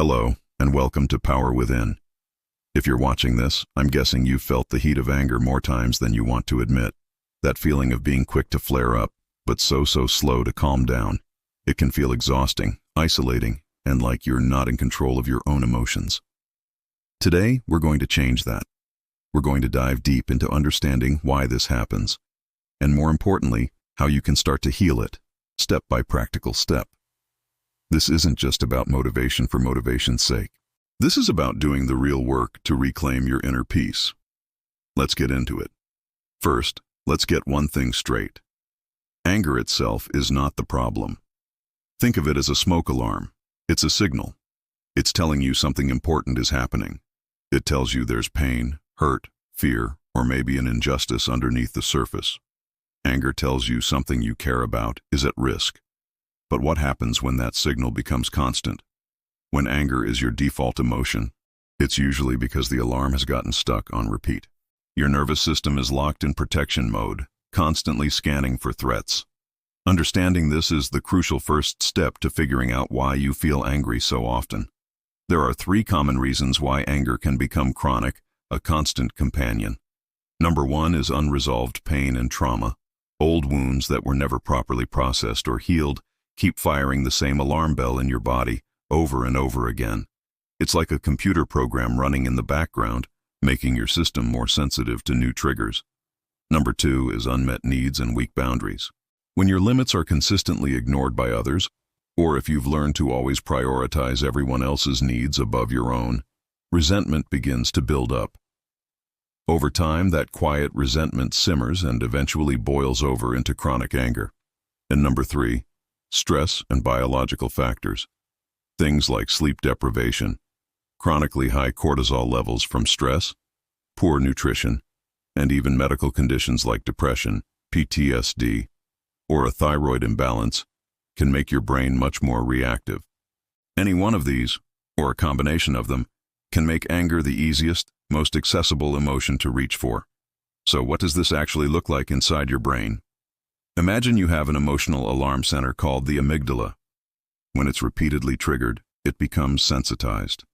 Hello, and welcome to Power Within. If you're watching this, I'm guessing you've felt the heat of anger more times than you want to admit. That feeling of being quick to flare up, but so slow to calm down. It can feel exhausting, isolating, and like you're not in control of your own emotions. Today, we're going to change that. We're going to dive deep into understanding why this happens, and more importantly, how you can start to heal it, step by practical step. This isn't just about motivation for motivation's sake. This is about doing the real work to reclaim your inner peace. Let's get into it. First, let's get one thing straight. Anger itself is not the problem. Think of it as a smoke alarm. It's a signal. It's telling you something important is happening. It tells you there's pain, hurt, fear, or maybe an injustice underneath the surface. Anger tells you something you care about is at risk. But what happens when that signal becomes constant? When anger is your default emotion, it's usually because the alarm has gotten stuck on repeat. Your nervous system is locked in protection mode, constantly scanning for threats. Understanding this is the crucial first step to figuring out why you feel angry so often. There are 3 common reasons why anger can become chronic, a constant companion. Number 1 is unresolved pain and trauma. Old wounds that were never properly processed or healed keep firing the same alarm bell in your body over and over again. It's like a computer program running in the background, making your system more sensitive to new triggers. Number 2 is unmet needs and weak boundaries. When your limits are consistently ignored by others, or if you've learned to always prioritize everyone else's needs above your own, resentment begins to build up. Over time, that quiet resentment simmers and eventually boils over into chronic anger. And number 3, stress and biological factors. Things like sleep deprivation, chronically high cortisol levels from stress, poor nutrition, and even medical conditions like depression, PTSD, or a thyroid imbalance can make your brain much more reactive. Any one of these, or a combination of them, can make anger the easiest, most accessible emotion to reach for. So what does this actually look like inside your brain? Imagine you have an emotional alarm center called the amygdala. When it's repeatedly triggered, it becomes sensitized.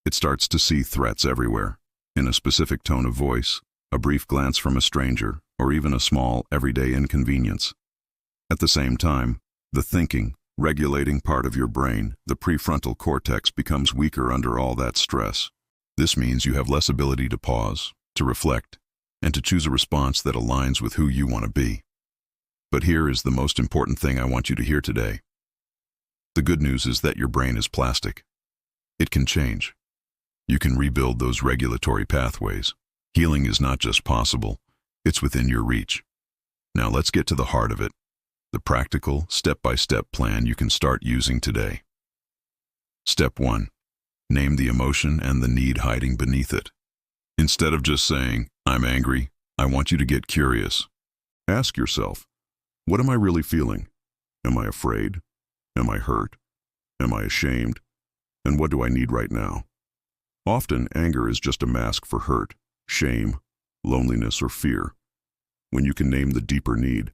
It starts to see threats everywhere, in a specific tone of voice, a brief glance from a stranger, or even a small, everyday inconvenience. At the same time, the thinking, regulating part of your brain, the prefrontal cortex, becomes weaker under all that stress. This means you have less ability to pause, to reflect, and to choose a response that aligns with who you want to be. But here is the most important thing I want you to hear today. The good news is that your brain is plastic. It can change. You can rebuild those regulatory pathways. Healing is not just possible, it's within your reach. Now let's get to the heart of it, the practical, step-by-step plan you can start using today. Step 1. Name the emotion and the need hiding beneath it. Instead of just saying, "I'm angry," I want you to get curious. Ask yourself, what am I really feeling? Am I afraid? Am I hurt? Am I ashamed? And what do I need right now? Often, anger is just a mask for hurt, shame, loneliness, or fear. When you can name the deeper need,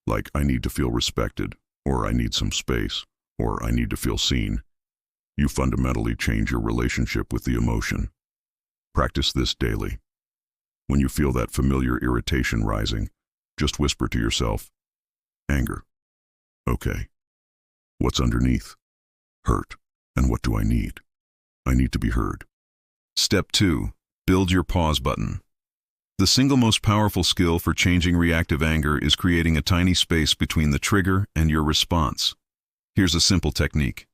like I need to feel respected, or I need some space, or I need to feel seen, you fundamentally change your relationship with the emotion. Practice this daily. When you feel that familiar irritation rising, just whisper to yourself, anger. Okay. What's underneath? Hurt. And what do I need? I need to be heard. Step 2. Build your pause button. The single most powerful skill for changing reactive anger is creating a tiny space between the trigger and your response. Here's a simple technique.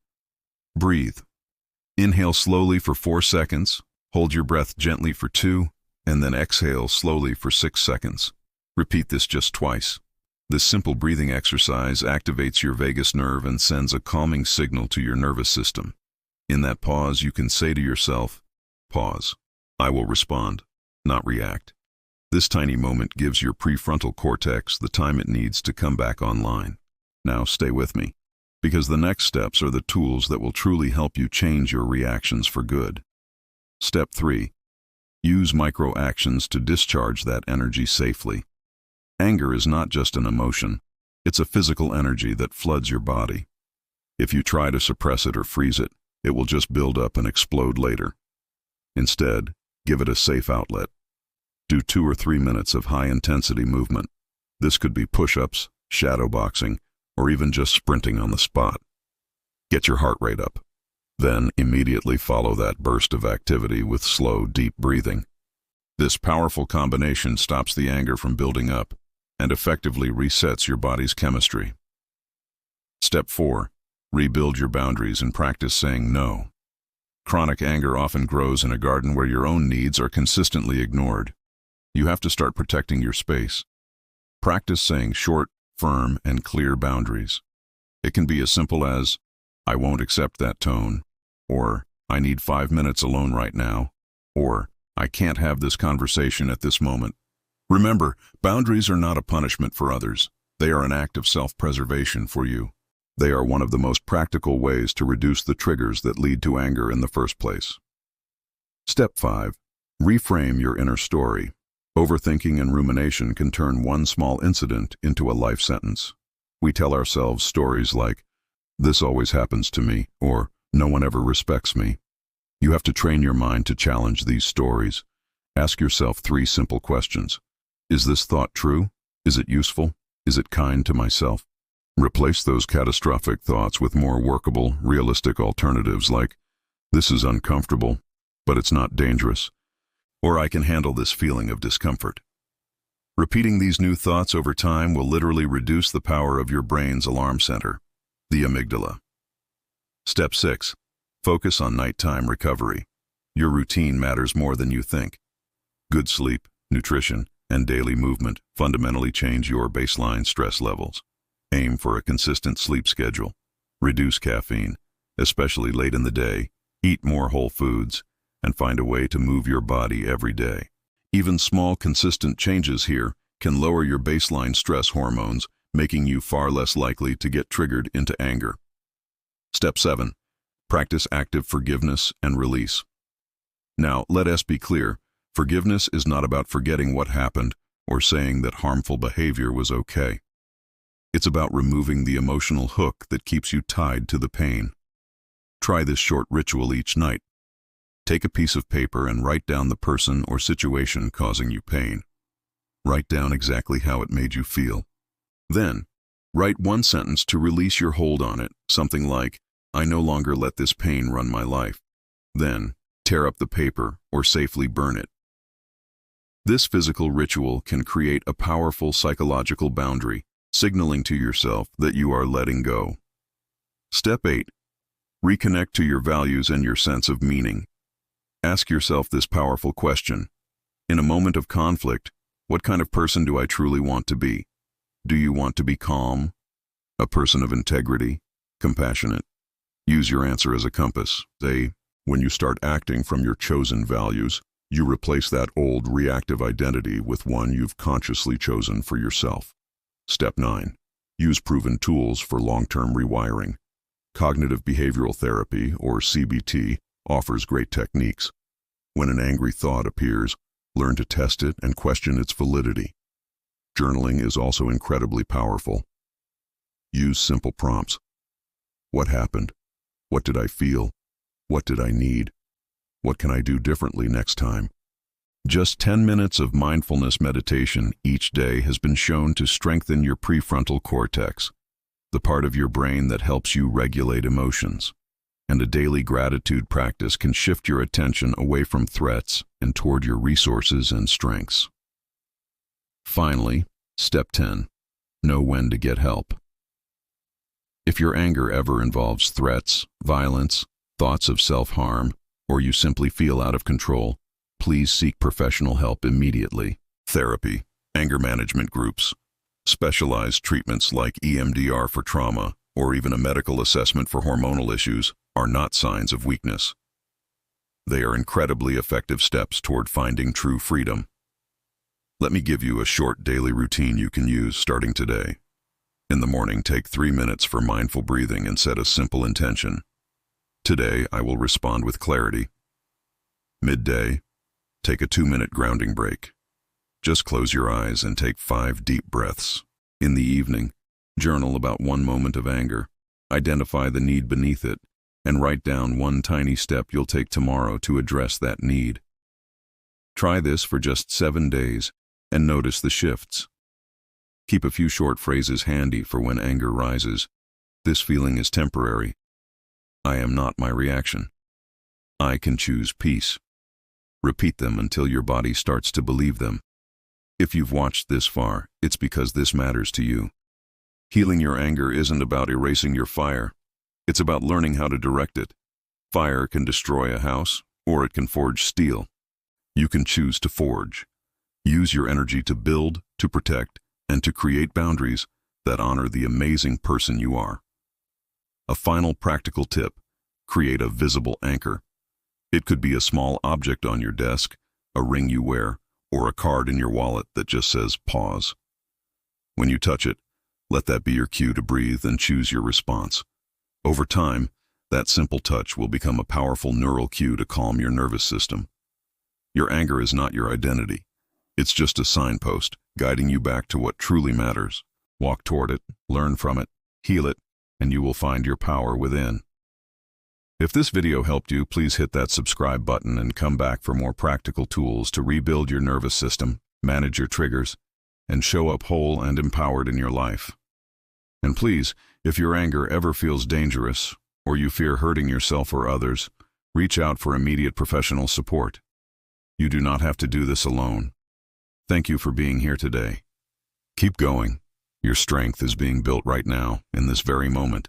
Breathe. Inhale slowly for 4 seconds, hold your breath gently for 2, and then exhale slowly for 6 seconds. Repeat this just twice. This simple breathing exercise activates your vagus nerve and sends a calming signal to your nervous system. In that pause, you can say to yourself, pause. I will respond, not react. This tiny moment gives your prefrontal cortex the time it needs to come back online. Now stay with me, because the next steps are the tools that will truly help you change your reactions for good. Step 3. Use micro-actions to discharge that energy safely. Anger is not just an emotion, it's a physical energy that floods your body. If you try to suppress it or freeze it, It will just build up and explode later. Instead, give it a safe outlet. Do 2 or 3 minutes of high-intensity movement. This could be push-ups, shadow boxing, or even just sprinting on the spot. Get your heart rate up. Then immediately follow that burst of activity with slow, deep breathing. This powerful combination stops the anger from building up and effectively resets your body's chemistry. Step 4. Rebuild your boundaries and practice saying no. Chronic anger often grows in a garden where your own needs are consistently ignored. You have to start protecting your space. Practice saying short, firm, and clear boundaries. It can be as simple as, "I won't accept that tone," or "I need 5 minutes alone right now," or "I can't have this conversation at this moment." Remember, boundaries are not a punishment for others. They are an act of self-preservation for you. They are one of the most practical ways to reduce the triggers that lead to anger in the first place. Step 5. Reframe your inner story. Overthinking and rumination can turn one small incident into a life sentence. We tell ourselves stories like, "This always happens to me," or "No one ever respects me." You have to train your mind to challenge these stories. Ask yourself 3 simple questions. Is this thought true? Is it useful? Is it kind to myself? Replace those catastrophic thoughts with more workable, realistic alternatives like, "This is uncomfortable, but it's not dangerous," or "I can handle this feeling of discomfort." Repeating these new thoughts over time will literally reduce the power of your brain's alarm center, the amygdala. Step 6. Focus on nighttime recovery. Your routine matters more than you think. Good sleep, nutrition, and daily movement fundamentally change your baseline stress levels. Aim for a consistent sleep schedule. Reduce caffeine, especially late in the day. Eat more whole foods, and find a way to move your body every day. Even small, consistent changes here can lower your baseline stress hormones, making you far less likely to get triggered into anger. Step 7. Practice active forgiveness and release. Now, let us be clear. Forgiveness is not about forgetting what happened or saying that harmful behavior was okay. It's about removing the emotional hook that keeps you tied to the pain. Try this short ritual each night. Take a piece of paper and write down the person or situation causing you pain. Write down exactly how it made you feel. Then, write one sentence to release your hold on it, something like, "I no longer let this pain run my life." Then, tear up the paper or safely burn it. This physical ritual can create a powerful psychological boundary, signaling to yourself that you are letting go. Step 8. Reconnect to your values and your sense of meaning. Ask yourself this powerful question. In a moment of conflict, what kind of person do I truly want to be? Do you want to be calm? A person of integrity? Compassionate? Use your answer as a compass. When you start acting from your chosen values, you replace that old reactive identity with one you've consciously chosen for yourself. Step 9. Use proven tools for long-term rewiring. Cognitive behavioral therapy, or CBT, offers great techniques. When an angry thought appears, learn to test it and question its validity. Journaling is also incredibly powerful. Use simple prompts. What happened? What did I feel? What did I need? What can I do differently next time? Just 10 minutes of mindfulness meditation each day has been shown to strengthen your prefrontal cortex, the part of your brain that helps you regulate emotions. And a daily gratitude practice can shift your attention away from threats and toward your resources and strengths. Finally, step 10. Know when to get help. If your anger ever involves threats, violence, thoughts of self-harm, or you simply feel out of control, please seek professional help immediately. Therapy, anger management groups, specialized treatments like EMDR for trauma, or even a medical assessment for hormonal issues are not signs of weakness. They are incredibly effective steps toward finding true freedom. Let me give you a short daily routine you can use starting today. In the morning, take 3 minutes for mindful breathing and set a simple intention. Today, I will respond with clarity. Midday, take a 2-minute grounding break. Just close your eyes and take 5 deep breaths. In the evening, journal about one moment of anger. Identify the need beneath it and write down one tiny step you'll take tomorrow to address that need. Try this for just 7 days and notice the shifts. Keep a few short phrases handy for when anger rises. This feeling is temporary. I am not my reaction. I can choose peace. Repeat them until your body starts to believe them. If you've watched this far, it's because this matters to you. Healing your anger isn't about erasing your fire. It's about learning how to direct it. Fire can destroy a house, or it can forge steel. You can choose to forge. Use your energy to build, to protect, and to create boundaries that honor the amazing person you are. A final practical tip: create a visible anchor. It could be a small object on your desk, a ring you wear, or a card in your wallet that just says pause. When you touch it, let that be your cue to breathe and choose your response. Over time, that simple touch will become a powerful neural cue to calm your nervous system. Your anger is not your identity. It's just a signpost guiding you back to what truly matters. Walk toward it, learn from it, heal it, and you will find your power within. If this video helped you, please hit that subscribe button and come back for more practical tools to rebuild your nervous system, manage your triggers, and show up whole and empowered in your life. And please, if your anger ever feels dangerous, or you fear hurting yourself or others, reach out for immediate professional support. You do not have to do this alone. Thank you for being here today. Keep going. Your strength is being built right now, in this very moment.